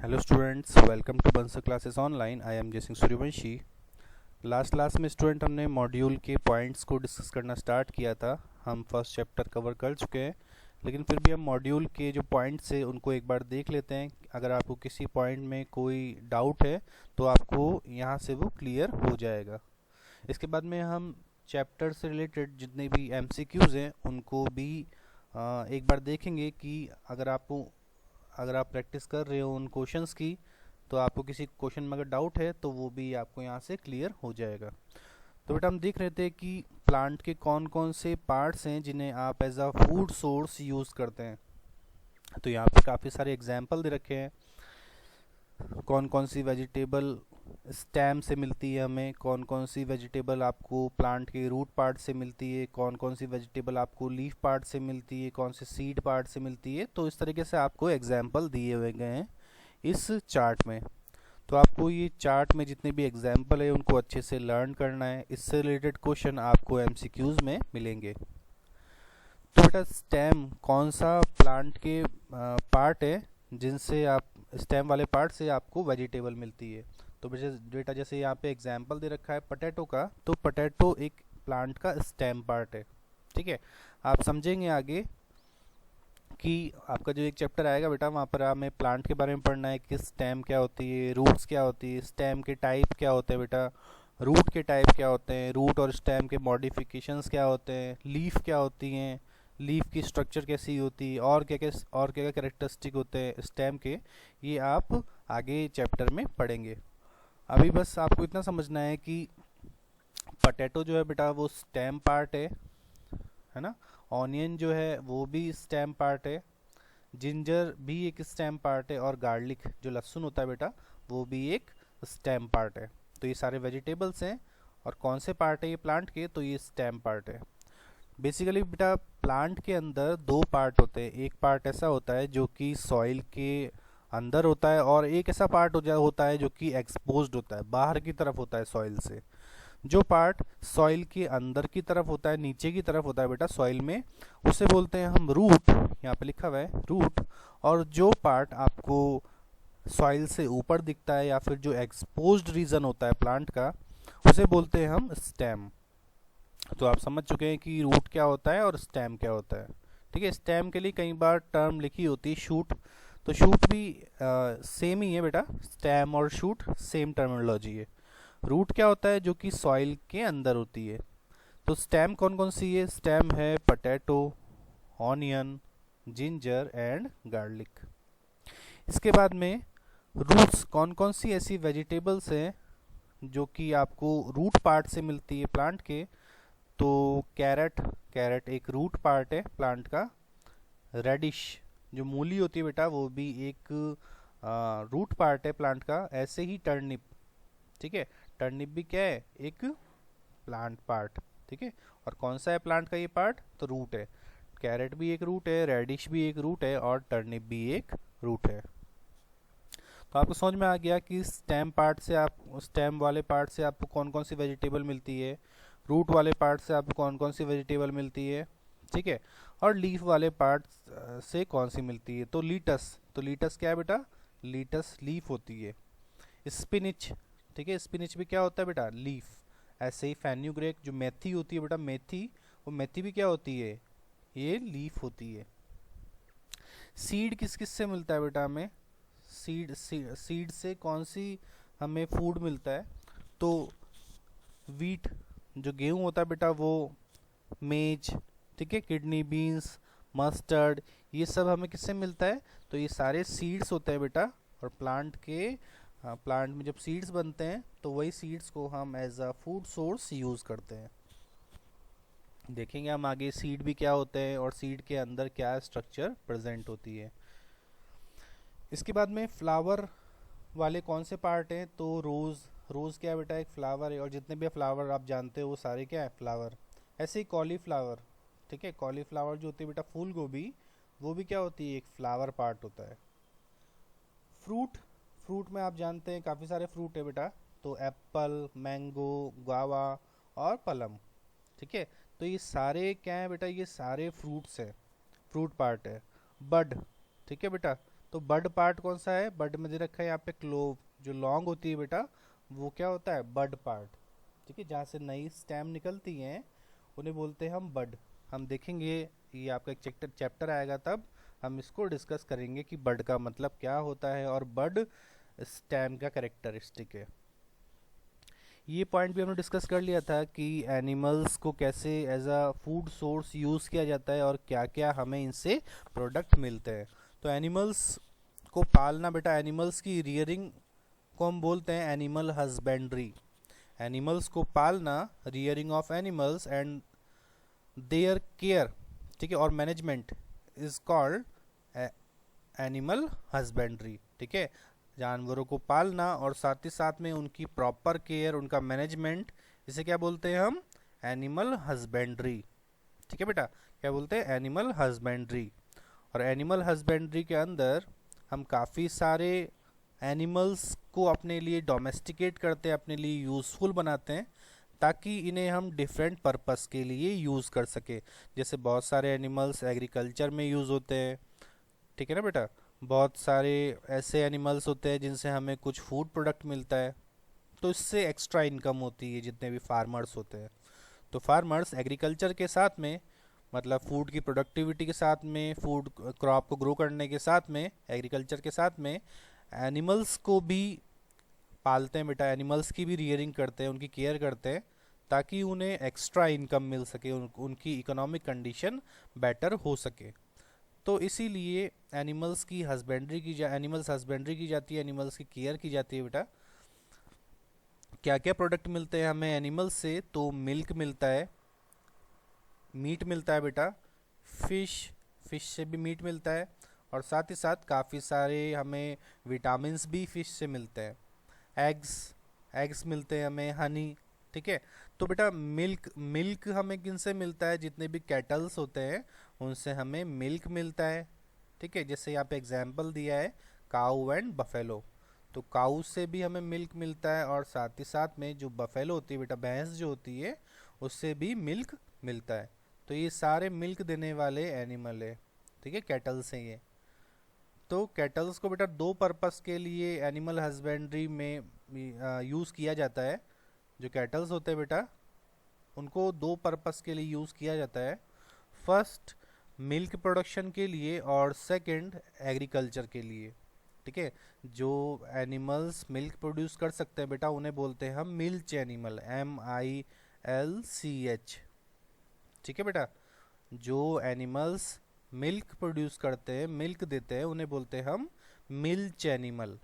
Hello students, welcome to Bansal classes online. I am Jaisingh Suryavanshi. Last class में student हमने module के points को discuss करना स्टार्ट किया था। हम फर्स्ट चैप्टर कवर कर चुके हैं, लेकिन फिर भी हम मॉड्यूल के जो पॉइंट्स है उनको एक बार देख लेते हैं। अगर आपको किसी पॉइंट में कोई डाउट है तो आपको यहाँ से वो क्लियर हो जाएगा। इसके बाद में हम चैप्टर से रिलेटेड जितने भी MCQs हैं उनको भी एक बार देखेंगे कि अगर आप प्रैक्टिस कर रहे हो उन क्वेश्चंस की, तो आपको किसी क्वेश्चन में अगर डाउट है तो वो भी आपको यहाँ से क्लियर हो जाएगा। तो बेटा हम देख रहे थे कि प्लांट के कौन कौन से पार्ट्स हैं जिन्हें आप as a food source use करते हैं। तो यहाँ पे काफ़ी सारे एग्जाम्पल दे रखे हैं। कौन कौन सी वेजिटेबल स्टेम से मिलती है हमें, कौन कौन सी वेजिटेबल आपको प्लांट के रूट पार्ट से मिलती है, कौन कौन सी वेजिटेबल आपको लीफ पार्ट से मिलती है, कौन से सीड पार्ट से मिलती है। तो इस तरीके से आपको एग्जाम्पल दिए हुए गए हैं इस चार्ट में। तो आपको ये चार्ट में जितने भी एग्जाम्पल है उनको अच्छे से लर्न करना है। इससे रिलेटेड क्वेश्चन आपको MCQs में मिलेंगे। तो बेटा स्टेम कौन सा प्लांट के पार्ट है जिनसे आप स्टेम वाले पार्ट से आपको वेजिटेबल मिलती है। तो बेटा जैसे यहाँ पे एग्जाम्पल दे रखा है पोटैटो का, तो पोटैटो एक प्लांट का स्टेम पार्ट है। ठीक है, आप समझेंगे आगे कि आपका जो एक चैप्टर आएगा बेटा वहाँ पर हमें प्लांट के बारे में पढ़ना है कि स्टेम क्या होती है, रूट्स क्या होती है, स्टेम के टाइप क्या होते हैं बेटा, रूट के टाइप क्या होते हैं, रूट और स्टेम के मॉडिफिकेशंस क्या होते हैं, लीफ क्या होती हैं, लीफ की स्ट्रक्चर कैसी होती है, और क्या कैरेक्टरिस्टिक होते हैं स्टेम के, ये आप आगे चैप्टर में पढ़ेंगे। अभी बस आपको इतना समझना है कि पोटैटो जो है बेटा वो स्टेम पार्ट है ना। ऑनियन जो है वो भी स्टेम पार्ट है, जिंजर भी एक स्टेम पार्ट है, और गार्लिक जो लहसुन होता है बेटा वो भी एक स्टेम पार्ट है। तो ये सारे वेजिटेबल्स हैं, और कौन से पार्ट है ये प्लांट के, तो ये स्टेम पार्ट है। बेसिकली बेटा प्लांट के अंदर दो पार्ट होते हैं। एक पार्ट ऐसा होता है जो कि सॉइल के अंदर होता है, और एक ऐसा पार्ट होता है जो कि एक्सपोज्ड होता है, बाहर की तरफ होता है सॉइल से। जो पार्ट सॉइल के अंदर की तरफ होता है, नीचे की तरफ होता है बेटा सॉइल में, उसे बोलते हैं हम रूट। यहाँ पे लिखा हुआ है रूट। और जो पार्ट आपको सॉइल से ऊपर दिखता है या फिर जो एक्सपोज्ड रीजन होता है प्लांट का, उसे बोलते हैं हम स्टेम। तो आप समझ चुके हैं कि रूट क्या होता है और स्टेम क्या होता है। ठीक है, स्टेम के लिए कई बार टर्म लिखी होती है शूट, तो शूट भी सेम ही है बेटा। स्टेम और शूट सेम टर्मिनोलॉजी है। रूट क्या होता है, जो कि सॉइल के अंदर होती है। तो स्टेम कौन कौन सी है, स्टेम है potato, onion, ginger and garlic. इसके बाद में रूट्स कौन कौन सी ऐसी वेजिटेबल्स हैं जो कि आपको रूट पार्ट से मिलती है प्लांट के। तो कैरेट एक रूट पार्ट है प्लांट का। रेडिश जो मूली होती है बेटा वो भी एक रूट पार्ट है प्लांट का। ऐसे ही टर्निप, ठीक है, टर्निप भी क्या है, एक प्लांट पार्ट। ठीक है, और कौन सा है प्लांट का ये पार्ट, तो रूट है। कैरेट भी एक रूट है, रेडिश भी एक रूट है, और टर्निप भी एक रूट है। तो आपको समझ में आ गया कि स्टेम वाले पार्ट से आपको कौन कौन सी वेजिटेबल मिलती है, रूट वाले पार्ट से आपको कौन कौन सी वेजिटेबल मिलती है। ठीक है, और लीफ वाले पार्ट से कौन सी मिलती है। तो लीटस क्या है बेटा, लीटस लीफ होती है। स्पिनिच, ठीक है, स्पिनिच भी क्या होता है बेटा, लीफ। ऐसे ही फेन्यूग्रेक जो मेथी होती है बेटा, वो मेथी भी क्या होती है, ये लीफ होती है। सीड किस किस से मिलता है बेटा हमें, सीड से कौन सी हमें फूड मिलता है, तो वीट जो गेहूं होता है बेटा वो, मेज, ठीक है, किडनी बीन्स, मस्टर्ड, ये सब हमें किससे मिलता है, तो ये सारे सीड्स होते हैं बेटा। और प्लांट में जब सीड्स बनते हैं तो वही सीड्स को हम as a food source use करते हैं। देखेंगे हम आगे सीड भी क्या होते हैं और सीड के अंदर क्या स्ट्रक्चर प्रेजेंट होती है। इसके बाद में फ्लावर वाले कौन से पार्ट हैं, तो रोज़ क्या है बेटा, एक फ्लावर है, और जितने भी फ्लावर आप जानते हो वो सारे क्या है, फ्लावर। ऐसे ही कॉलीफ्लावर, ठीक है, कॉलीफ्लावर जो होती है बेटा फूल गोभी, वो भी क्या होती है, एक फ्लावर पार्ट होता है। फ्रूट में आप जानते हैं काफ़ी सारे फ्रूट है बेटा, तो एप्पल, मैंगो, गुआवा और प्लम। ठीक है, तो ये सारे क्या है बेटा, ये सारे फ्रूट्स है, फ्रूट पार्ट है। बड, ठीक है बेटा, तो बड पार्ट कौन सा है, बड में दे रखा है यहाँ पे क्लोव, जो लॉन्ग होती है बेटा वो क्या होता है, बड पार्ट। ठीक है, जहाँ से नई स्टेम निकलती हैं उन्हें बोलते हैं हम बड। हम देखेंगे, ये आपका एक चैप्टर चैप्टर आएगा तब हम इसको डिस्कस करेंगे कि बड का मतलब क्या होता है और बड स्टेम का कैरेक्टरिस्टिक है। ये पॉइंट भी हमने डिस्कस कर लिया था कि एनिमल्स को कैसे as a food source use किया जाता है और क्या क्या हमें इनसे प्रोडक्ट मिलते हैं। तो एनिमल्स को पालना बेटा, एनिमल्स की रियरिंग को हम बोलते हैं एनिमल हस्बेंड्री। एनिमल्स को पालना, rearing of animals and their care, ठीक है, और management is called animal husbandry. ठीक है, जानवरों को पालना और साथ ही साथ में उनकी प्रॉपर केयर, उनका मैनेजमेंट, इसे क्या बोलते हैं हम, एनिमल हस्बेंड्री। ठीक है बेटा, क्या बोलते हैं, एनिमल हस्बेंड्री। और एनिमल हस्बेंड्री के अंदर हम काफ़ी सारे एनिमल्स को अपने लिए डोमेस्टिकेट करते हैं, अपने लिए यूज़फुल बनाते हैं ताकि इन्हें हम डिफरेंट पर्पस के लिए यूज़ कर सके। जैसे बहुत सारे एनिमल्स एग्रीकल्चर में यूज़ होते हैं, ठीक है ना बेटा, बहुत सारे ऐसे एनिमल्स होते हैं जिनसे हमें कुछ फूड प्रोडक्ट मिलता है, तो इससे एक्स्ट्रा इनकम होती है जितने भी फार्मर्स होते हैं। तो फार्मर्स एग्रीकल्चर के साथ में, मतलब फूड की प्रोडक्टिविटी के साथ में, फूड क्रॉप को ग्रो करने के साथ में, एग्रीकल्चर के साथ में एनिमल्स को भी पालते हैं बेटा, एनिमल्स की भी रियरिंग करते हैं, उनकी केयर करते हैं ताकि उन्हें एक्स्ट्रा इनकम मिल सके, उनकी इकोनॉमिक कंडीशन बेटर हो सके। तो इसीलिए एनिमल्स हस्बेंड्री की जाती है, एनिमल्स की केयर की जाती है बेटा। क्या क्या प्रोडक्ट मिलते हैं हमें एनिमल्स से, तो मिल्क मिलता है, मीट मिलता है बेटा, फिश, फिश से भी मीट मिलता है, और साथ ही साथ काफ़ी सारे हमें विटामिन्स भी फिश से मिलते हैं। एग्स, एग्स मिलते हैं हमें, हनी। ठीक है, तो बेटा मिल्क, मिल्क हमें किन से मिलता है, जितने भी कैटल्स होते हैं उनसे हमें मिल्क मिलता है। ठीक है, जैसे यहाँ पे एग्जाम्पल दिया है काऊ एंड बफेलो, तो काऊ से भी हमें मिल्क मिलता है और साथ ही साथ में जो बफेलो होती है बेटा, भैंस जो होती है, उससे भी मिल्क मिलता है। तो ये सारे मिल्क देने वाले एनिमल है, ठीक है, कैटल्स हैं ये। तो कैटल्स को बेटा दो पर्पस के लिए एनिमल हस्बेंड्री में यूज़ किया जाता है। जो कैटल्स होते हैं बेटा उनको दो पर्पस के लिए यूज़ किया जाता है, फर्स्ट मिल्क प्रोडक्शन के लिए और सेकंड एग्रीकल्चर के लिए। ठीक है, जो एनिमल्स मिल्क प्रोड्यूस कर सकते हैं बेटा उन्हें बोलते हैं हम मिल्च एनिमल, MILCH। ठीक है बेटा, जो एनिमल्स मिल्क प्रोड्यूस करते हैं, मिल्क देते हैं, उन्हें बोलते हैं हम मिल्च एनिमल।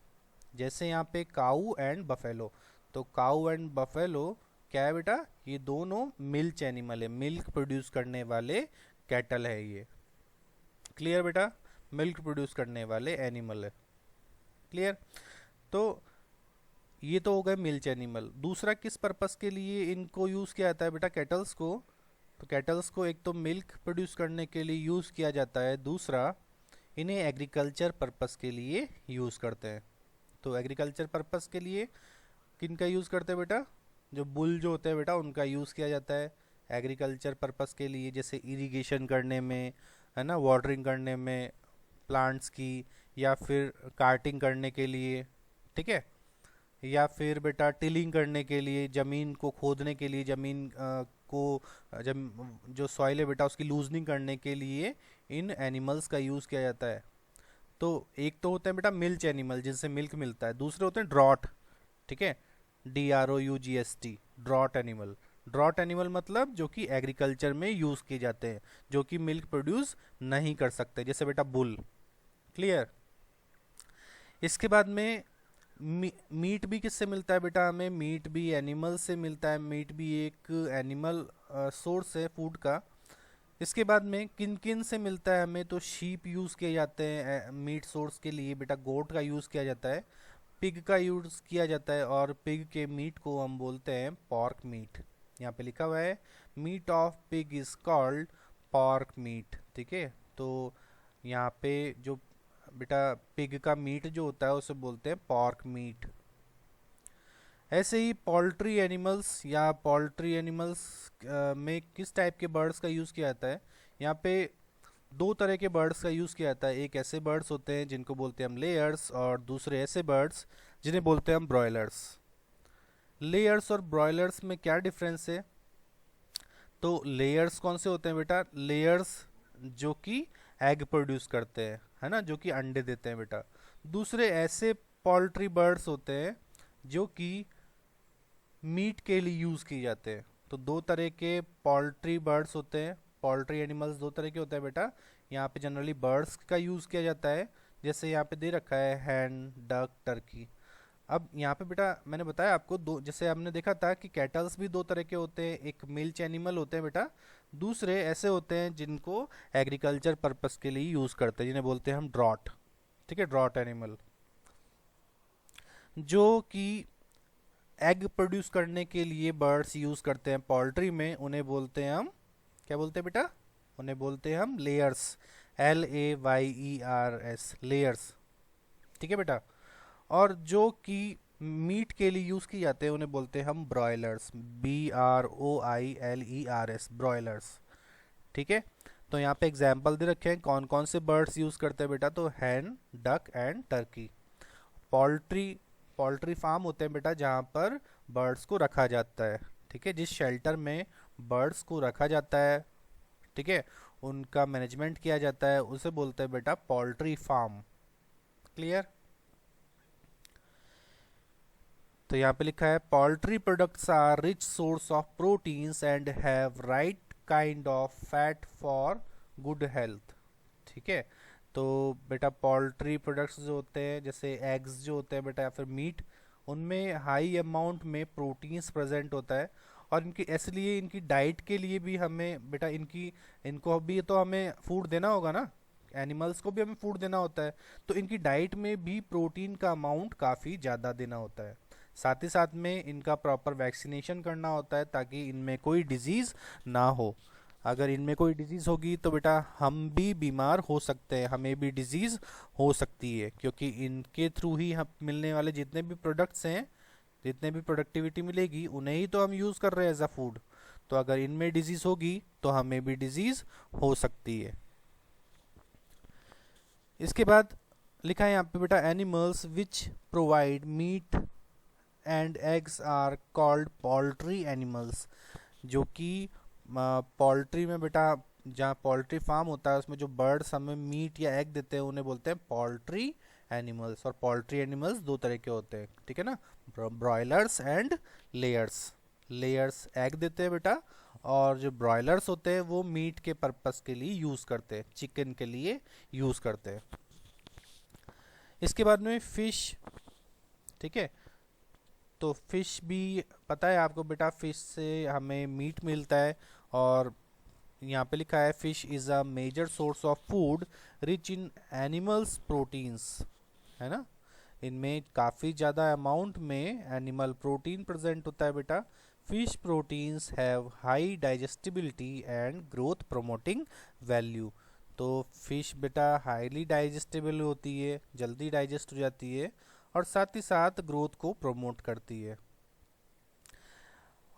जैसे यहाँ पे काऊ एंड बफेलो, तो काऊ एंड बफेलो क्या है बेटा, ये दोनों मिल्च एनिमल है, मिल्क प्रोड्यूस करने वाले कैटल है ये। क्लियर बेटा, मिल्क प्रोड्यूस करने वाले एनिमल है। क्लियर, तो ये तो हो गए मिल्च एनिमल। दूसरा किस पर्पस के लिए इनको यूज़ किया जाता है बेटा, कैटल्स को, तो कैटल्स को एक तो मिल्क प्रोड्यूस करने के लिए यूज़ किया जाता है, दूसरा इन्हें एग्रीकल्चर पर्पस के लिए यूज़ करते हैं। तो एग्रीकल्चर पर्पस के लिए किन का यूज़ करते हैं बेटा, जो बुल जो होते हैं बेटा उनका यूज़ किया जाता है एग्रीकल्चर पर्पस के लिए, जैसे इरिगेशन करने में, है ना, वाटरिंग करने में प्लांट्स की, या फिर कार्टिंग करने के लिए। ठीक है, या फिर बेटा टिलिंग करने के लिए, ज़मीन को खोदने के लिए, ज़मीन को जब जो सॉइल है बेटा उसकी लूजनिंग करने के लिए इन एनिमल्स का यूज़ किया जाता है। तो एक तो होते हैं बेटा मिल्च एनिमल जिनसे मिल्क मिलता है, दूसरे होते हैं ड्रॉट। ठीक है, DROUGST, draught animal. Draught animal मतलब जो कि एग्रीकल्चर में यूज़ किए जाते हैं, जो कि मिल्क प्रोड्यूस नहीं कर सकते, जैसे बेटा बुल। क्लियर, इसके बाद में मीट भी किससे मिलता है बेटा, हमें मीट भी एनिमल से मिलता है, मीट भी एक एनिमल सोर्स है फूड का। इसके बाद में किन किन से मिलता है हमें, तो शीप यूज़ किए जाते हैं मीट सोर्स के लिए बेटा, गोट का यूज़ किया जाता है, पिग का यूज़ किया जाता है, और पिग के मीट को हम बोलते हैं पॉर्क मीट। यहाँ पे लिखा हुआ है meat of pig is called pork meat. ठीक है, तो यहाँ पे जो बेटा पिग का मीट जो होता है उसे बोलते हैं पॉर्क मीट। ऐसे ही पोल्ट्री एनिमल्स, या पोल्ट्री एनिमल्स में किस टाइप के बर्ड्स का यूज़ किया जाता है, यहाँ पे दो तरह के बर्ड्स का यूज़ किया जाता है। एक ऐसे बर्ड्स होते हैं जिनको बोलते हैं हम लेयर्स, और दूसरे ऐसे बर्ड्स जिन्हें बोलते हैं हम ब्रॉयलर्स। लेयर्स और ब्रॉयलर्स में क्या डिफरेंस है? तो लेयर्स कौन से होते हैं बेटा? लेयर्स जो कि एग प्रोड्यूस करते हैं, है ना, जो कि अंडे देते हैं बेटा। दूसरे ऐसे पोल्ट्री बर्ड्स होते हैं जो कि मीट के लिए यूज़ किए जाते हैं। तो दो तरह के पोल्ट्री बर्ड्स होते हैं, पोल्ट्री एनिमल्स दो तरह के होते हैं बेटा। यहाँ पे जनरली बर्ड्स का यूज़ किया जाता है, जैसे यहाँ पे दे रखा है हैन, डक, टर्की। अब यहाँ पे बेटा मैंने बताया आपको दो, जैसे हमने देखा था कि कैटल्स भी दो तरह के होते हैं, एक मिल्च एनिमल होते हैं बेटा, दूसरे ऐसे होते हैं जिनको एग्रीकल्चर पर्पस के लिए यूज़ करते हैं, जिन्हें बोलते हैं हम ड्रॉट। ठीक है, ड्रॉट एनिमल जो कि एग प्रोड्यूस करने के लिए बर्ड्स यूज़ करते हैं पोल्ट्री में, उन्हें बोलते हैं हम, क्या बोलते हैं बेटा? उन्हें बोलते हैं हम लेयर्स, LAYERS, लेयर्स। ठीक है बेटा। और जो कि मीट के लिए यूज़ किए जाते हैं उन्हें बोलते हैं हम ब्रॉयलर्स, BROILERS, ब्रॉयलर्स। ठीक है। तो यहाँ पे एग्जाम्पल दे रखे हैं कौन कौन से बर्ड्स यूज़ करते हैं बेटा। तो hen, duck and turkey. Poultry poultry farm होते हैं बेटा जहाँ पर बर्ड्स को रखा जाता है। ठीक है, जिस शेल्टर में बर्ड्स को रखा जाता है, ठीक है, उनका मैनेजमेंट किया जाता है, उसे बोलते हैं बेटा पोल्ट्री फार्म। क्लियर? तो यहाँ पे लिखा है poultry products are rich source of proteins and have right kind of fat for good health. ठीक है, तो बेटा पोल्ट्री प्रोडक्ट्स जो होते हैं, जैसे एग्स जो होते हैं बेटा या फिर मीट, उनमें हाई अमाउंट में प्रोटीन्स प्रेजेंट होता है। और इनकी इसलिए इनकी डाइट के लिए भी हमें बेटा इनको भी तो हमें फूड देना होगा ना, एनिमल्स को भी हमें फूड देना होता है। तो इनकी डाइट में भी प्रोटीन का अमाउंट काफ़ी ज़्यादा देना होता है। साथ ही साथ में इनका प्रॉपर वैक्सीनेशन करना होता है ताकि इनमें कोई डिजीज़ ना हो। अगर इनमें कोई डिजीज़ होगी तो बेटा हम भी बीमार हो सकते हैं, हमें भी डिजीज़ हो सकती है, क्योंकि इनके थ्रू ही हम मिलने वाले जितने भी प्रोडक्ट्स हैं, जितने भी प्रोडक्टिविटी मिलेगी, उन्हें ही तो हम यूज़ कर रहे हैं एज अ फूड। तो अगर इनमें डिजीज़ होगी तो हमें भी डिजीज़ हो सकती है। इसके बाद लिखा है यहाँ पे बेटा animals which provide meat and eggs are called poultry animals. जो कि पोल्ट्री में बेटा, जहाँ पोल्ट्री फार्म होता है उसमें जो बर्ड्स हमें मीट या एग देते हैं उन्हें बोलते हैं पोल्ट्री एनिमल्स। और पोल्ट्री एनिमल्स दो तरह के होते हैं, ठीक है ना, broilers and layers. Layers egg देते हैं बेटा, और जो ब्रॉयलर्स होते हैं वो मीट के पर्पस के लिए यूज़ करते हैं, चिकन के लिए यूज़ करते हैं। इसके बाद में फिश। ठीक है, तो फिश भी पता है आपको बेटा, फिश से हमें मीट मिलता है। और यहाँ पे लिखा है fish is a major source of food rich in animals proteins, है ना। इनमें काफ़ी ज़्यादा अमाउंट में एनिमल प्रोटीन प्रेजेंट होता है बेटा। Fish proteins have high digestibility and growth promoting value. तो फिश बेटा हाईली डाइजेस्टेबल होती है, जल्दी डाइजेस्ट हो जाती है, और साथ ही साथ ग्रोथ को प्रमोट करती है।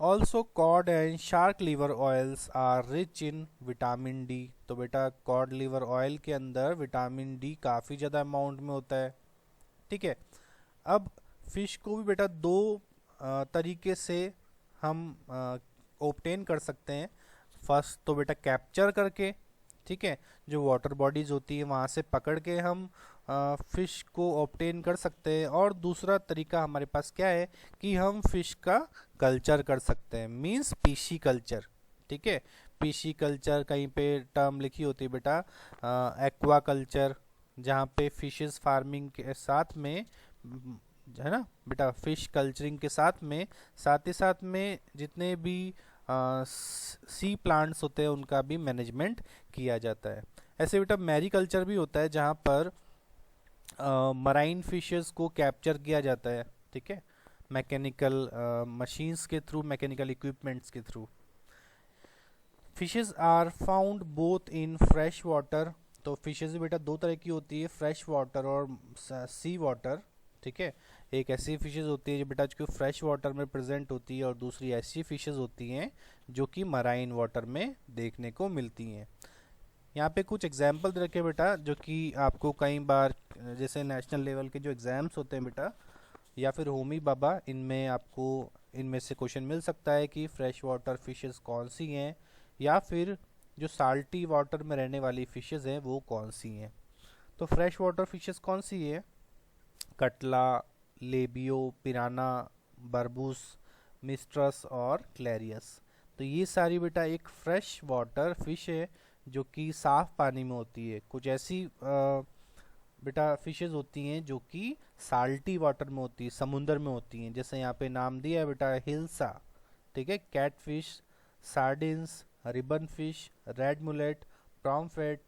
Also cod and shark liver oils are rich in vitamin D. तो बेटा कॉड लीवर ऑयल के अंदर विटामिन डी काफ़ी ज़्यादा अमाउंट में होता है। ठीक है, अब फिश को भी बेटा दो तरीके से हम ऑब्टेन कर सकते हैं। फर्स्ट तो बेटा कैप्चर करके, ठीक है, जो वाटर बॉडीज होती है वहाँ से पकड़ के हम फिश को ऑब्टेन कर सकते हैं। और दूसरा तरीका हमारे पास क्या है कि हम फिश का कल्चर कर सकते हैं, मींस पीसी कल्चर। ठीक है, पीसी कल्चर कहीं पे टर्म लिखी होती है बेटा एक्वा कल्चर, जहाँ पे फिशेस फार्मिंग के साथ में, है ना बेटा, फिश कल्चरिंग के साथ ही साथ में जितने भी सी प्लांट्स होते हैं उनका भी मैनेजमेंट किया जाता है। ऐसे बेटा मैरी कल्चर भी होता है जहाँ पर मराइन फिशेस को कैप्चर किया जाता है। ठीक है, मैकेनिकल मशीन्स के थ्रू, मैकेनिकल इक्विपमेंट्स के through. Fishes are found both in fresh water. तो फिशेस भी बेटा दो तरह की होती है, फ्रेश वाटर और सी वाटर। ठीक है, एक ऐसी फिशेस होती है जो बेटा जो फ्रेश वाटर में प्रेजेंट होती है, और दूसरी ऐसी फिशेस होती हैं जो कि मराइन वाटर में देखने को मिलती हैं। यहाँ पे कुछ एग्जाम्पल दे रखे बेटा, जो कि आपको कई बार जैसे नेशनल लेवल के जो एग्ज़ाम्स होते हैं बेटा, या फिर होमी बाबा, इनमें आपको इनमें से क्वेश्चन मिल सकता है कि फ्रेश वाटर फिशेस कौन सी हैं, या फिर जो साल्टी वाटर में रहने वाली फिशेस हैं वो कौन सी हैं। तो फ्रेश वाटर फिशेस कौन सी है? कटला, लेबियो, पिराना, बरबूस, मिस्ट्रस और क्लैरियस। तो ये सारी बेटा एक फ्रेश वाटर फिश है जो कि साफ पानी में होती है। कुछ ऐसी बेटा फिशेस होती हैं जो कि साल्टी वाटर में होती है, समुंदर में होती हैं। जैसे यहाँ पे नाम दिया है बेटा हिल्सा, ठीक है, catfish, sardines, ribbon fish, red mullet, pomfret,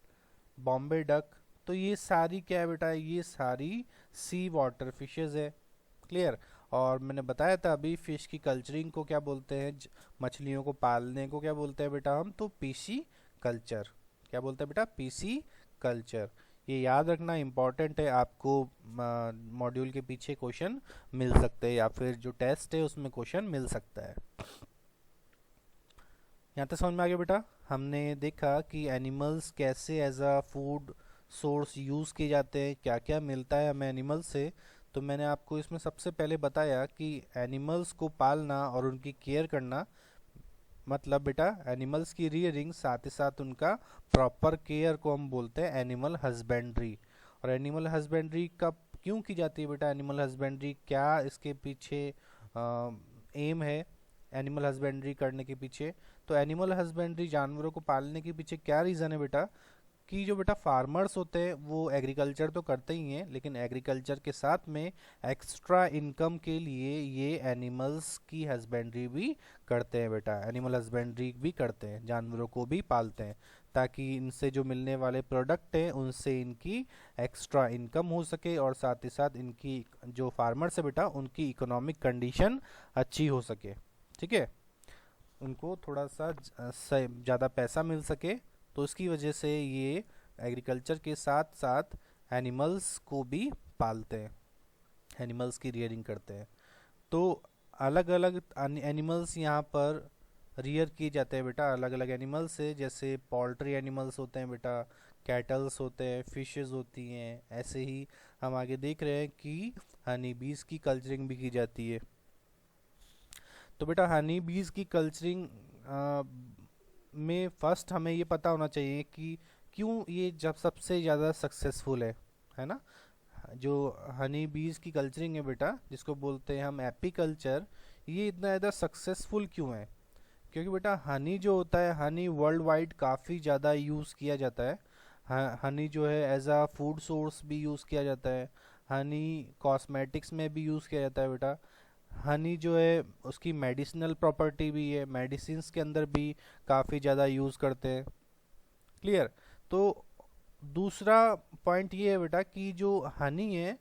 Bombay duck. तो ये सारी क्या है बेटा, ये सारी सी वाटर फिशेस है। क्लियर। और मैंने बताया था अभी फिश की कल्चरिंग को क्या बोलते हैं, मछलियों को पालने को क्या बोलते हैं बेटा हम, तो पीसी कल्चर। क्या बोलते हैं बेटा, पीसी कल्चर। ये याद रखना इम्पॉर्टेंट है, आपको मॉड्यूल के पीछे क्वेश्चन मिल सकते हैं, या फिर जो टेस्ट है उसमें क्वेश्चन मिल सकता है। यहाँ तक समझ में आ गया बेटा। हमने देखा कि एनिमल्स कैसे as a food source use किए जाते हैं, क्या क्या मिलता है हमें एनिमल्स से। तो मैंने आपको इसमें सबसे पहले बताया कि एनिमल्स को पालना और उनकी केयर करना, मतलब बेटा एनिमल्स की रियरिंग, साथ ही साथ उनका प्रॉपर केयर को हम बोलते हैं एनिमल हस्बेंड्री। और एनिमल हस्बेंड्री कब क्यों की जाती है बेटा, एनिमल हस्बेंड्री क्या इसके पीछे एम है एनिमल हस्बेंड्री करने के पीछे। तो एनिमल हस्बेंड्री, जानवरों को पालने के पीछे क्या रीज़न है बेटा, कि जो बेटा फार्मर्स होते हैं वो एग्रीकल्चर तो करते ही हैं, लेकिन एग्रीकल्चर के साथ में एक्स्ट्रा इनकम के लिए ये एनिमल्स की हस्बेंड्री भी करते हैं बेटा। एनिमल हस्बेंड्री भी करते हैं, जानवरों को भी पालते हैं, ताकि इनसे जो मिलने वाले प्रोडक्ट हैं उनसे इनकी एक्स्ट्रा इनकम हो सके, और साथ ही साथ इनकी जो फार्मर्स है बेटा उनकी इकोनॉमिक कंडीशन अच्छी हो सके। ठीक है, उनको थोड़ा सा ज़्यादा पैसा मिल सके। तो इसकी वजह से ये एग्रीकल्चर के साथ साथ एनिमल्स को भी पालते हैं, एनिमल्स की रियरिंग करते हैं। तो अलग अलग एनिमल्स यहाँ पर रियर किए जाते हैं बेटा, अलग अलग एनिमल्स से। जैसे पोल्ट्री एनिमल्स होते हैं बेटा, कैटल्स होते हैं, फिशेस होती हैं। ऐसे ही हम आगे देख रहे हैं कि हनी बीज की कल्चरिंग भी की जाती है। तो बेटा हनी बीज की कल्चरिंग में फर्स्ट हमें ये पता होना चाहिए कि क्यों ये जब सबसे ज़्यादा सक्सेसफुल है ना। जो हनी बीज की कल्चरिंग है बेटा, जिसको बोलते हैं हम एपीकल्चर, ये इतना ज़्यादा सक्सेसफुल क्यों है? क्योंकि बेटा हनी जो होता है, हनी वर्ल्ड वाइड काफ़ी ज़्यादा यूज़ किया जाता है। हनी जो है एज आ फूड सोर्स भी यूज़ किया जाता है, हनी कॉस्मेटिक्स में भी यूज़ किया जाता है बेटा। हनी जो है उसकी मेडिसिनल प्रॉपर्टी भी है, मेडिसिन्स के अंदर भी काफ़ी ज़्यादा यूज़ करते हैं। क्लियर। तो दूसरा पॉइंट ये है बेटा कि जो हनी है,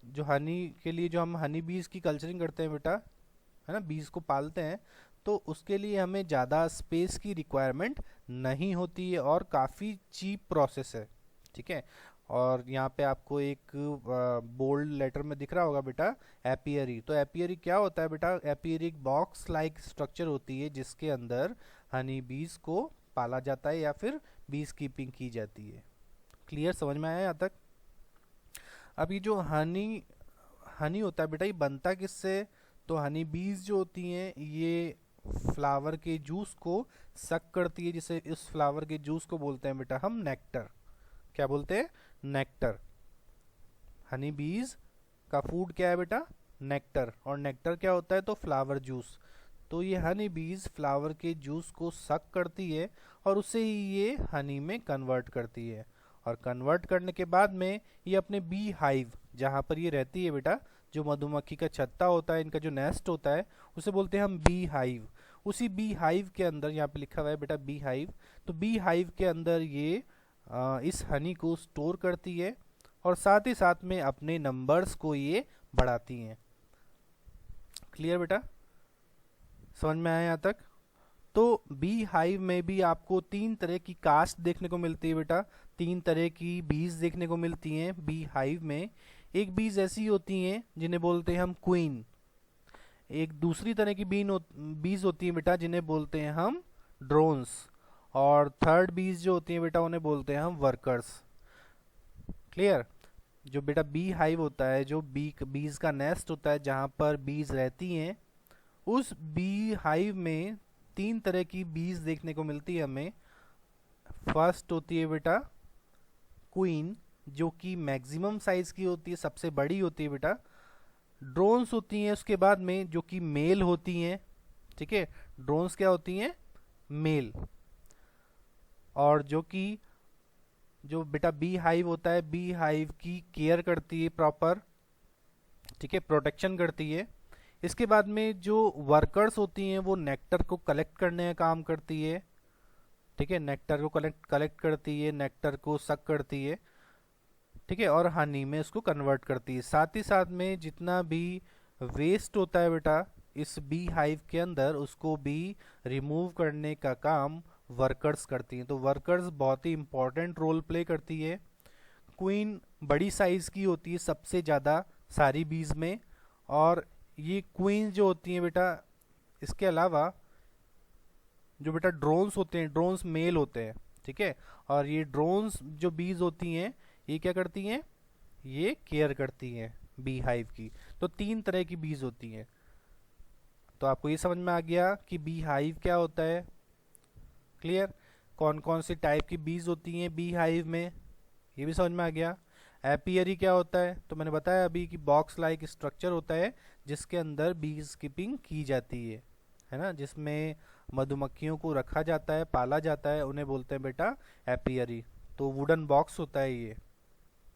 जो हनी के लिए जो हम हनी बीज की कल्चरिंग करते हैं बेटा, है ना, बीज को पालते हैं, तो उसके लिए हमें ज़्यादा स्पेस की रिक्वायरमेंट नहीं होती है और काफ़ी चीप प्रोसेस है। ठीक है। और यहाँ पे आपको एक बोल्ड लेटर में दिख रहा होगा बेटा एपियरी। तो एपियरी क्या होता है बेटा, एपियरी एक बॉक्स लाइक स्ट्रक्चर होती है जिसके अंदर हनी बीज को पाला जाता है या फिर बीज कीपिंग की जाती है। क्लियर, समझ में आया यहाँ तक? अब ये जो हनी हनी होता है बेटा, ये बनता किससे? तो हनी बीज जो होती हैं ये फ्लावर के जूस को सक करती है, जिसे इस फ्लावर के जूस को बोलते हैं बेटा हम नेक्टर। क्या बोलते हैं? नेक्टर। हनी बीज का फूड क्या है बेटा? नेक्टर। और नेक्टर क्या होता है? तो फ्लावर जूस। तो ये हनी बीज फ्लावर के जूस को सक करती है और उसे ही ये हनी में कन्वर्ट करती है, और कन्वर्ट करने के बाद में ये अपने बी हाइव, जहाँ पर ये रहती है बेटा, जो मधुमक्खी का छत्ता होता है, इनका जो नेस्ट होता है, उसे बोलते हैं हम बी हाइव। उसी बी हाइव के अंदर, यहाँ पे लिखा हुआ है बेटा बी हाइव, तो बी हाइव के अंदर ये इस हनी को स्टोर करती है और साथ ही साथ में अपने नंबर्स को ये बढ़ाती हैं। क्लियर बेटा, समझ में आया यहाँ तक? तो बी हाइव में भी आपको 3 तरह की कास्ट देखने को मिलती है बेटा, 3 तरह की बीज देखने को मिलती हैं बी हाइव में। एक बीज ऐसी होती हैं जिन्हें बोलते हैं हम क्वीन, एक दूसरी तरह की बीज होती है बेटा जिन्हें बोलते हैं हम ड्रोन्स, और थर्ड बीज जो होती हैं बेटा उन्हें बोलते हैं हम वर्कर्स। क्लियर। जो बेटा बी हाइव होता है, जो बीज का नेस्ट होता है जहाँ पर बीज रहती हैं, उस बी हाइव में 3 तरह की बीज देखने को मिलती है हमें। फर्स्ट होती है बेटा क्वीन, जो कि मैक्सिमम साइज की होती है, सबसे बड़ी होती है बेटा। ड्रोन्स होती हैं उसके बाद में, जो कि मेल होती हैं। ठीक है, ड्रोन्स क्या होती हैं? मेल। और जो बेटा बी हाइव होता है, बी हाइव की केयर करती है प्रॉपर, ठीक है, प्रोटेक्शन करती है। इसके बाद में जो वर्कर्स होती हैं वो नेक्टर को कलेक्ट करने का काम करती है। ठीक है, नेक्टर को कलेक्ट करती है, नेक्टर को सक करती है, ठीक है, और हनी में इसको कन्वर्ट करती है। साथ ही साथ में जितना भी वेस्ट होता है बेटा इस बी हाइव के अंदर, उसको भी रिमूव करने का काम वर्कर्स करती हैं। तो वर्कर्स बहुत ही इंपॉर्टेंट रोल प्ले करती है। क्वीन बड़ी साइज की होती है सबसे ज़्यादा सारी बीज में, और ये क्वीन जो होती हैं बेटा, इसके अलावा जो बेटा ड्रोन्स होते हैं, ड्रोन्स मेल होते हैं, ठीक है। और ये ड्रोन्स जो बीज होती हैं ये क्या करती हैं? ये केयर करती हैं बी हाइव की। तो 3 तरह की बीज होती हैं। तो आपको ये समझ में आ गया कि बी हाइव क्या होता है। क्लियर। कौन कौन सी टाइप की बीज होती हैं बी हाइव में, ये भी समझ में आ गया। एपियरी क्या होता है? तो मैंने बताया अभी कि बॉक्स लाइक स्ट्रक्चर होता है जिसके अंदर बीज कीपिंग की जाती है ना, जिसमें मधुमक्खियों को रखा जाता है, पाला जाता है, उन्हें बोलते हैं बेटा एपियरी। तो वुडन बॉक्स होता है ये।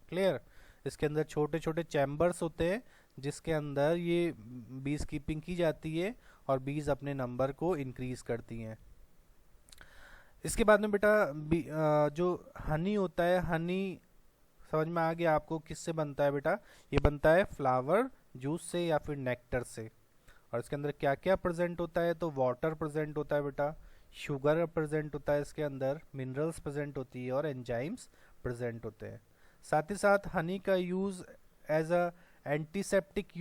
क्लियर। इसके अंदर छोटे छोटे चैम्बर्स होते हैं जिसके अंदर ये बीज कीपिंग की जाती है और बीज अपने नंबर को इंक्रीज करती हैं। इसके बाद में बेटा जो हनी होता है, हनी समझ में आ गया आपको किससे बनता है बेटा? ये बनता है फ्लावर जूस से या फिर नेक्टर से। और इसके अंदर क्या क्या प्रेजेंट होता है? तो वाटर प्रेजेंट होता है बेटा, शुगर प्रेजेंट होता है, इसके अंदर मिनरल्स प्रेजेंट होती है और एंजाइम्स प्रेजेंट होते हैं। साथ ही साथ हनी का use as a antiseptic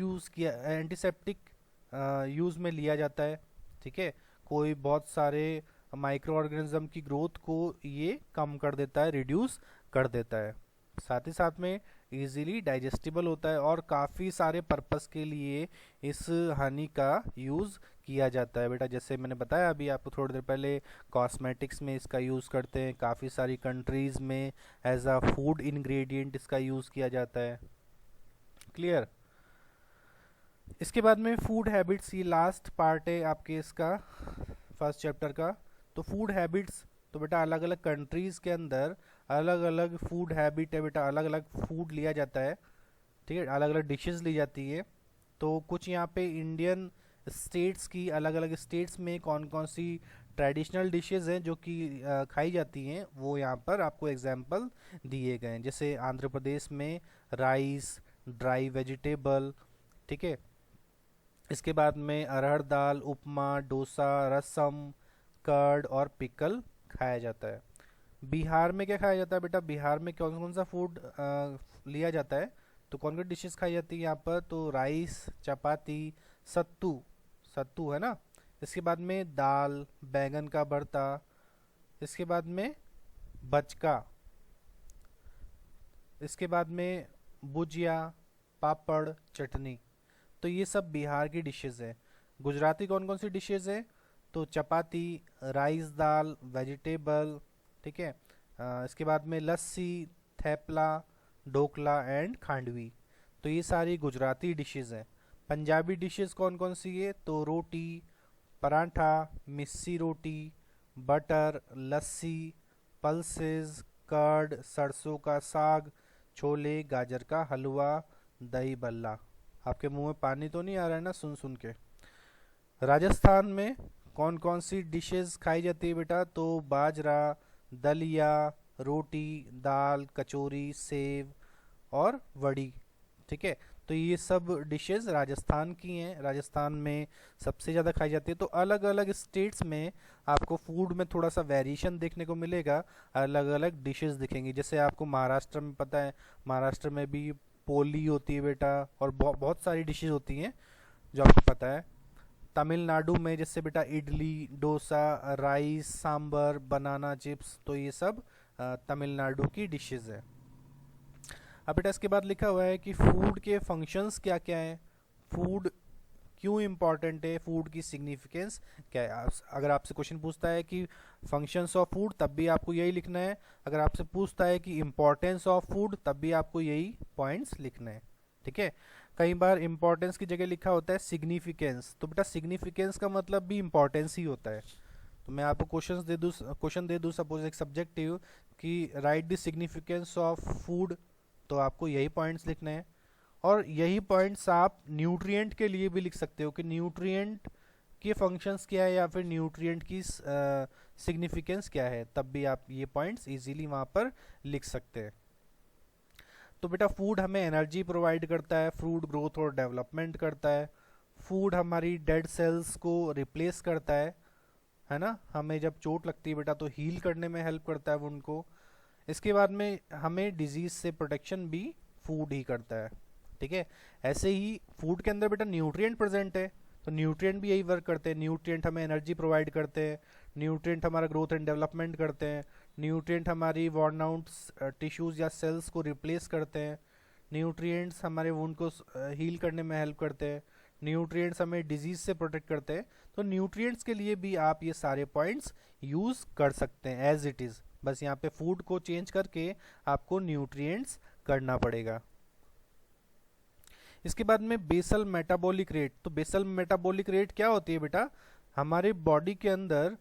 use में लिया जाता है। ठीक है, कोई बहुत सारे माइक्रो ऑर्गेनिज्म की ग्रोथ को ये कम कर देता है, रिड्यूस कर देता है। साथ ही साथ में इजीली डाइजेस्टिबल होता है और काफ़ी सारे पर्पस के लिए इस हनी का यूज़ किया जाता है बेटा। जैसे मैंने बताया अभी आपको थोड़ी देर पहले, कॉस्मेटिक्स में इसका यूज़ करते हैं, काफ़ी सारी कंट्रीज़ में एज अ फूड इंग्रेडिएंट इसका यूज़ किया जाता है। क्लियर। इसके बाद में फूड हैबिट्स, ये लास्ट पार्ट है आपके इसका फर्स्ट चैप्टर का। तो फूड हैबिट्स, तो बेटा अलग अलग कंट्रीज़ के अंदर अलग अलग फूड हैबिट है बेटा, अलग अलग फूड लिया जाता है। ठीक है, अलग अलग डिशेस ली जाती है। तो कुछ यहाँ पे इंडियन स्टेट्स की, अलग अलग स्टेट्स में कौन कौन सी ट्रेडिशनल डिशेस हैं जो कि खाई जाती हैं, वो यहाँ पर आपको एग्जांपल दिए गए हैं। जैसे आंध्र प्रदेश में राइस, ड्राई वेजिटेबल, ठीक है। इसके बाद में अरहर दाल, उपमा, डोसा, रसम, कर्ड और पिकल खाया जाता है। बिहार में क्या खाया जाता है बेटा? बिहार में कौन कौन सा फूड लिया जाता है? तो कौन कौन डिशेस खाई जाती है यहाँ पर? तो राइस, चपाती, सत्तू, सत्तू है ना। इसके बाद में दाल, बैंगन का भरता, इसके बाद में बचका, इसके बाद में भुजिया, पापड़, चटनी। तो ये सब बिहार की डिशेस है। गुजराती कौन कौन सी डिशेस है? तो चपाती, राइस दाल, वेजिटेबल, ठीक है। इसके बाद में लस्सी, थेपला, ढोकला एंड खांडवी। तो ये सारी गुजराती डिशेस हैं। पंजाबी डिशेस कौन कौन सी है? तो रोटी, पराठा, मिस्सी रोटी, बटर, लस्सी, पल्सेस, कर्ड, सरसों का साग, छोले, गाजर का हलवा, दही बल्ला। आपके मुंह में पानी तो नहीं आ रहा है ना सुन सुन के? राजस्थान में कौन कौन सी डिशेस खाई जाती है बेटा? तो बाजरा, दलिया, रोटी, दाल, कचौरी, सेव और वड़ी। ठीक है, तो ये सब डिशेस राजस्थान की हैं, राजस्थान में सबसे ज़्यादा खाई जाती है। तो अलग अलग स्टेट्स में आपको फूड में थोड़ा सा वेरिएशन देखने को मिलेगा, अलग अलग डिशेस दिखेंगी। जैसे आपको महाराष्ट्र में पता है, महाराष्ट्र में भी पोली होती है बेटा, और बहुत सारी डिशेस होती हैं जो आपको पता है। तमिलनाडु में जैसे बेटा idli, dosa, rice, sambar, banana chips, तो ये सब तमिलनाडु की डिशेस है। अब बेटा इसके बाद लिखा हुआ है कि फूड के फंक्शंस क्या क्या हैं, फूड क्यों इम्पॉर्टेंट है, फूड की सिग्निफिकेंस क्या है। अगर आपसे क्वेश्चन पूछता है कि फंक्शंस ऑफ फूड, तब भी आपको यही लिखना है। अगर आपसे पूछता है कि इम्पोर्टेंस ऑफ फूड, तब भी आपको यही पॉइंट्स लिखना है। ठीक है, कई बार इम्पोर्टेंस की जगह लिखा होता है सिग्निफिकेंस, तो बेटा सिग्निफिकेंस का मतलब भी इम्पोर्टेंस ही होता है। तो मैं आपको क्वेश्चन दे दूँ सपोज एक सब्जेक्टिव कि right the significance of food, तो आपको यही पॉइंट्स लिखने हैं। और यही पॉइंट्स आप न्यूट्रिएंट के लिए भी लिख सकते हो कि न्यूट्रिएंट के फंक्शंस क्या है या फिर न्यूट्रिएंट की सिग्निफिकेंस क्या है, तब भी आप ये पॉइंट्स इजीली वहाँ पर लिख सकते हैं। तो बेटा फूड हमें एनर्जी प्रोवाइड करता है, फूड ग्रोथ और डेवलपमेंट करता है, फूड हमारी डेड सेल्स को रिप्लेस करता है ना, हमें जब चोट लगती है बेटा तो हील करने में हेल्प करता है वुंड को। इसके बाद में हमें डिजीज से प्रोटेक्शन भी फूड ही करता है। ठीक है, ऐसे ही फूड के अंदर बेटा न्यूट्रिएंट प्रेजेंट है, तो न्यूट्रिएंट भी यही वर्क करते हैं। न्यूट्रिएंट हमें एनर्जी प्रोवाइड करते हैं, न्यूट्रिएंट हमारा ग्रोथ एंड डेवलपमेंट करते हैं, न्यूट्रिएंट हमारी वॉर्न आउट टिश्यूज या सेल्स को रिप्लेस करते हैं, न्यूट्रिएंट्स हमारे वुंड को हील करने में हेल्प करते हैं, न्यूट्रिएंट्स हमें डिजीज से प्रोटेक्ट करते हैं। तो न्यूट्रिएंट्स के लिए भी आप ये सारे पॉइंट्स यूज कर सकते हैं एज इट इज, बस यहाँ पे फूड को चेंज करके आपको न्यूट्रिएंट्स करना पड़ेगा। इसके बाद में बेसल मेटाबॉलिक रेट, तो बेसल मेटाबॉलिक रेट क्या होती है बेटा, हमारे बॉडी के अंदर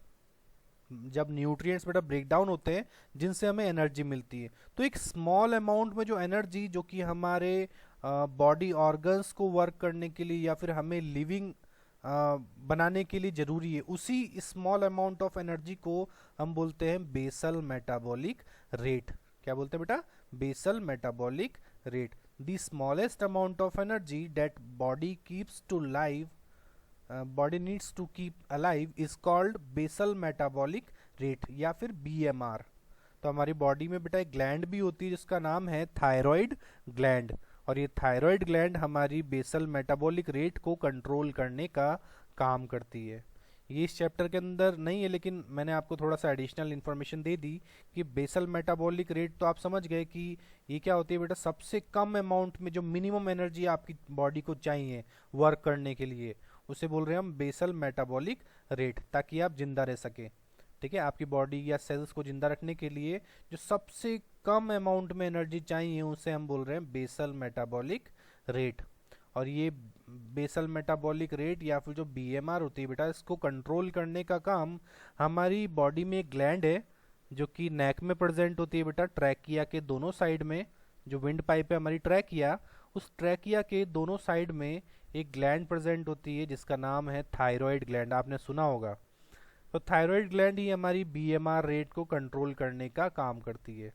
जब न्यूट्रिएंट्स बेटा ब्रेक डाउन होते हैं जिनसे हमें एनर्जी मिलती है, तो एक स्मॉल अमाउंट में जो एनर्जी जो कि हमारे बॉडी ऑर्गन्स को वर्क करने के लिए या फिर हमें लिविंग बनाने के लिए जरूरी है, उसी स्मॉल अमाउंट ऑफ एनर्जी को हम बोलते हैं बेसल मेटाबॉलिक रेट। क्या बोलते हैं बेटा, basal metabolic rate. The smallest amount of energy that body keeps to live, body needs to keep alive is called basal metabolic rate या फिर BMR। तो हमारी बॉडी में बेटा एक ग्लैंड भी होती है जिसका नाम है थायराइड ग्लैंड, और ये थायराइड ग्लैंड हमारी बेसल मेटाबॉलिक रेट को कंट्रोल करने का काम करती है। ये इस चैप्टर के अंदर नहीं है, लेकिन मैंने आपको थोड़ा सा एडिशनल इन्फॉर्मेशन दे दी कि बेसल मेटाबॉलिक रेट, तो आप समझ गए कि ये क्या होती है बेटा, सबसे कम अमाउंट में जो मिनिमम एनर्जी आपकी बॉडी को चाहिए वर्क करने के लिए, उसे बोल रहे हैं हम बेसल मेटाबॉलिक रेट, ताकि आप जिंदा रह सके। ठीक है, आपकी बॉडी या सेल्स को जिंदा रखने के लिए जो सबसे कम अमाउंट में एनर्जी चाहिए उसे हम बोल रहे हैं बेसल मेटाबॉलिक रेट। और ये बेसल मेटाबॉलिक रेट या फिर जो BMR होती है बेटा, इसको कंट्रोल करने का काम हमारी बॉडी में एक ग्लैंड है जो कि नेक में प्रेजेंट होती है बेटा, ट्रैकिया के दोनों साइड में, जो विंड पाइप है हमारी ट्रैकिया, उस ट्रैकिया के दोनों साइड में एक ग्लैंड प्रेजेंट होती है जिसका नाम है थायराइड ग्लैंड, आपने सुना होगा। तो थायराइड ग्लैंड ही हमारी BMR रेट को कंट्रोल करने का काम करती है।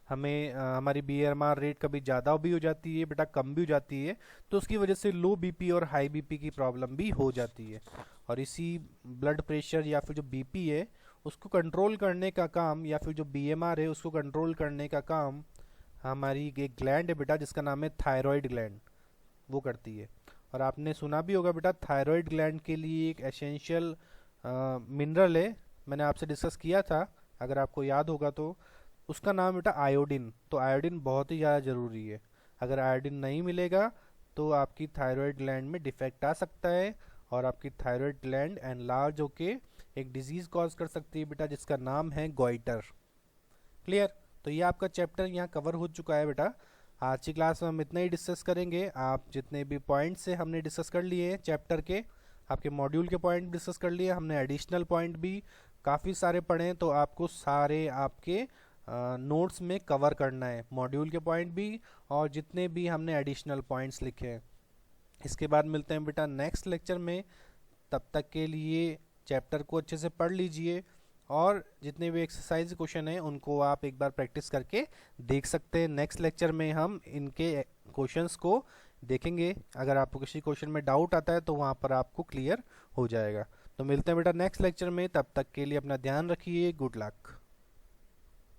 हमें हमारी BMR रेट कभी ज़्यादा भी हो जाती है बेटा, कम भी हो जाती है, तो उसकी वजह से लो BP और हाई BP की प्रॉब्लम भी हो जाती है। और इसी ब्लड प्रेशर या फिर जो BP है उसको कंट्रोल करने का काम, या फिर जो BMR है उसको कंट्रोल करने का काम हमारी एक ग्लैंड है बेटा जिसका नाम है थायराइड ग्लैंड, वो करती है। और आपने सुना भी होगा बेटा, थायराइड ग्लैंड के लिए एक एसेंशियल मिनरल है, मैंने आपसे डिस्कस किया था अगर आपको याद होगा तो, उसका नाम बेटा आयोडीन। तो आयोडीन बहुत ही ज़्यादा ज़रूरी है, अगर आयोडीन नहीं मिलेगा तो आपकी थायराइड ग्लैंड में डिफेक्ट आ सकता है और आपकी थायराइड ग्लैंड एनलार्ज होके एक डिजीज़ कॉज कर सकती है बेटा जिसका नाम है गॉइटर। क्लियर, तो ये आपका चैप्टर यहाँ कवर हो चुका है बेटा। आज की क्लास में हम इतना ही डिस्कस करेंगे। आप जितने भी पॉइंट्स से हमने डिस्कस कर लिए हैं चैप्टर के, आपके मॉड्यूल के पॉइंट डिस्कस कर लिए, हमने एडिशनल पॉइंट भी काफ़ी सारे पढ़े, तो आपको सारे आपके नोट्स में कवर करना है, मॉड्यूल के पॉइंट भी और जितने भी हमने एडिशनल पॉइंट्स लिखे हैं। इसके बाद मिलते हैं बेटा नेक्स्ट लेक्चर में, तब तक के लिए चैप्टर को अच्छे से पढ़ लीजिए और जितने भी एक्सरसाइज क्वेश्चन हैं उनको आप एक बार प्रैक्टिस करके देख सकते हैं। नेक्स्ट लेक्चर में हम इनके क्वेश्चंस को देखेंगे, अगर आपको किसी क्वेश्चन में डाउट आता है तो वहाँ पर आपको क्लियर हो जाएगा। तो मिलते हैं बेटा नेक्स्ट लेक्चर में, तब तक के लिए अपना ध्यान रखिए, गुड लक।